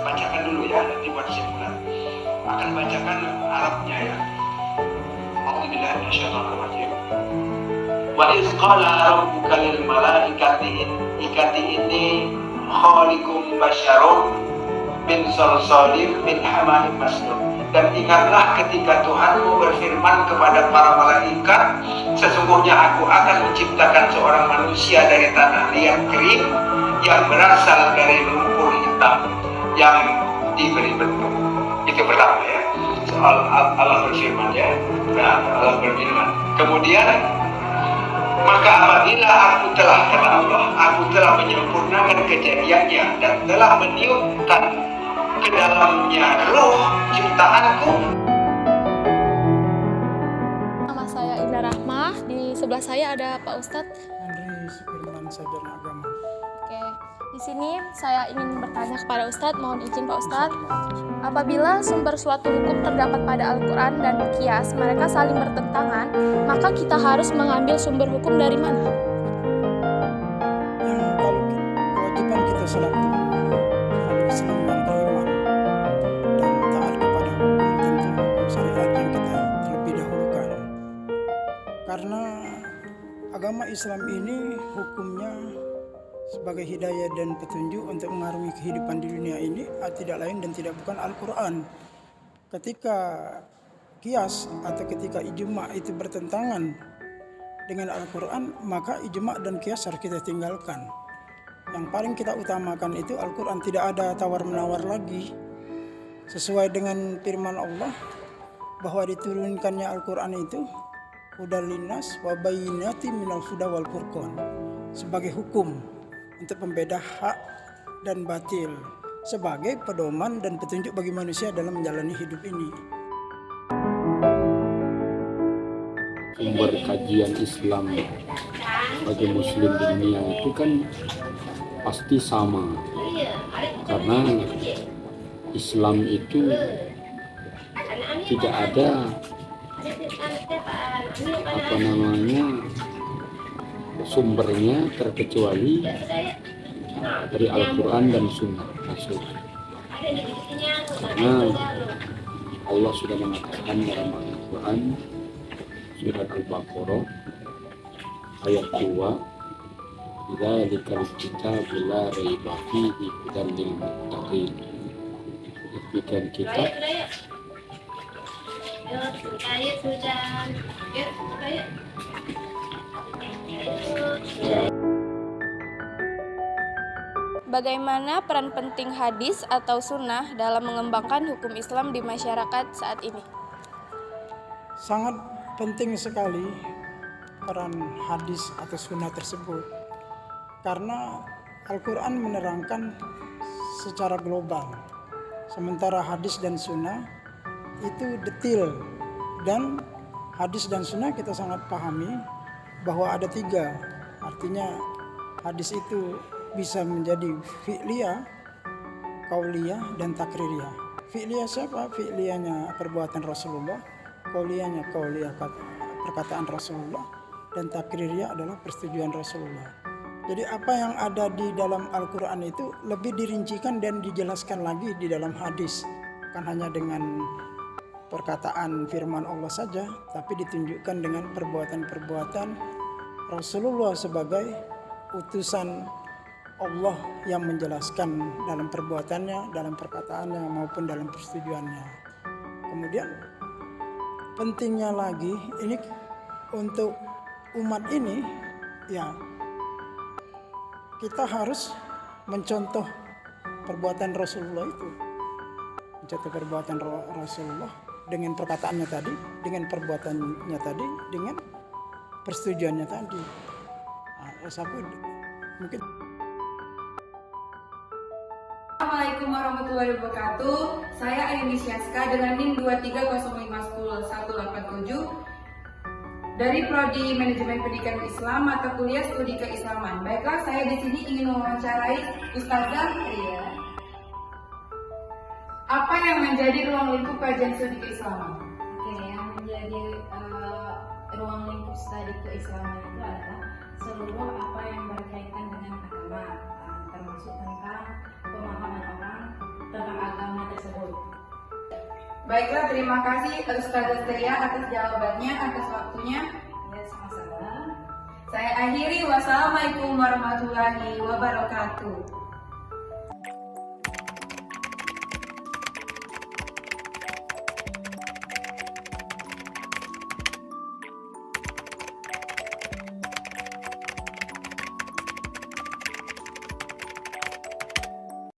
Bacakan dulu ya, nanti buat simpulan. Akan bacakan Arabnya ya. A'udzubillahi minasyaitonir rajim. Wa iz qala rabbuka lil malaikati inni khaliqum basyarum min salsalin min hamaim masnun. Dan ingatlah ketika Tuhanmu berfirman kepada para malaikat, sesungguhnya aku akan menciptakan seorang manusia dari tanah liat kering yang berasal dari lumpur hitam yang diberi bentuk. Itu pertama ya, soal Allah berfirman ya. Nah, Allah berfirman. Kemudian, maka apabila aku telah kata Allah, aku telah menyempurnakan kejadiannya dan telah meniupkan ke dalamnya roh ciptaanku. Nama saya Indah Rahmah, di sebelah saya ada Pak Ustadz Andri Firman, Sarjana Agama. Oke, di sini saya ingin bertanya kepada Ustadz, mohon izin Pak Ustadz. Apabila sumber suatu hukum terdapat pada Al-Quran dan Qiyas, mereka saling bertentangan, maka kita harus mengambil sumber hukum dari mana? Yang kalau kewajiban kita selaku Islam yang beriman dan taat kepada hukum, tentu hukum syariat yang kita terlebih dahulukan. Karena agama Islam ini hukumnya sebagai hidayah dan petunjuk untuk mengarungi kehidupan di dunia ini tidak lain dan tidak bukan Al-Quran. Ketika qiyas atau ketika ijma' itu bertentangan dengan Al-Quran, maka ijma' dan qiyas harus kita tinggalkan. Yang paling kita utamakan itu Al-Quran, tidak ada tawar-menawar lagi. Sesuai dengan firman Allah bahwa diturunkannya Al-Quran itu hudal linnas wa bayyinatin minal huda wal furqan, sebagai hukum untuk pembeda hak dan batil, sebagai pedoman dan petunjuk bagi manusia dalam menjalani hidup ini. Sumber kajian Islam bagi muslim di dunia itu kan pasti sama, karena Islam itu tidak ada sumbernya terkecuali dari Al-Quran dan Sunnah Rasul. Karena Allah sudah mengatakan dalam Al-Quran surat Al-Baqarah ayat 2, "Dzalikal kitabu la raiba fihi hudan lil muttaqin." Demikian kitab Bagaimana peran penting hadis atau sunnah dalam mengembangkan hukum Islam di masyarakat saat ini? Sangat penting sekali peran hadis atau sunnah tersebut, karena Al-Quran menerangkan secara global, sementara hadis dan sunnah itu detail. Dan hadis dan sunnah kita sangat pahami bahwa ada 3, artinya hadis itu bisa menjadi fi'liyah, qauliyah, dan takririyah. Fi'liyah siapa? Fi'liyahnya perbuatan Rasulullah, qauliyahnya qauliyah perkataan Rasulullah, dan takririyah adalah persetujuan Rasulullah. Jadi apa yang ada di dalam Al-Quran itu lebih dirincikan dan dijelaskan lagi di dalam hadis. Bukan hanya dengan perkataan firman Allah saja, tapi ditunjukkan dengan perbuatan-perbuatan Rasulullah sebagai utusan Allah yang menjelaskan dalam perbuatannya, dalam perkataannya, maupun dalam persetujuannya. Kemudian pentingnya lagi ini untuk umat ini, ya kita harus mencontoh perbuatan Rasulullah itu. Mencontoh perbuatan Rasulullah dengan perkataannya tadi, dengan perbuatannya tadi, dengan persetujuannya tadi. Mungkin. Assalamualaikum warahmatullahi wabarakatuh. Saya Ayuni Syaska dengan NIM 230510187 dari Prodi Manajemen Pendidikan Islam mata kuliah Studi Keislaman. Baiklah, saya di sini ingin mewawancarai Ustazah Ria. Apa yang menjadi ruang lingkup kajian studi keislaman? Oke, yang menjadi ruang lingkup studi keislaman itu adalah seluruh apa yang berkaitan dengan agama, termasuk tentang pemahaman orang tentang agama tersebut. Baiklah, terima kasih Ustazah Ria atas jawabannya, atas waktunya. Ya, sama-sama. Saya akhiri, wassalamualaikum warahmatullahi wabarakatuh.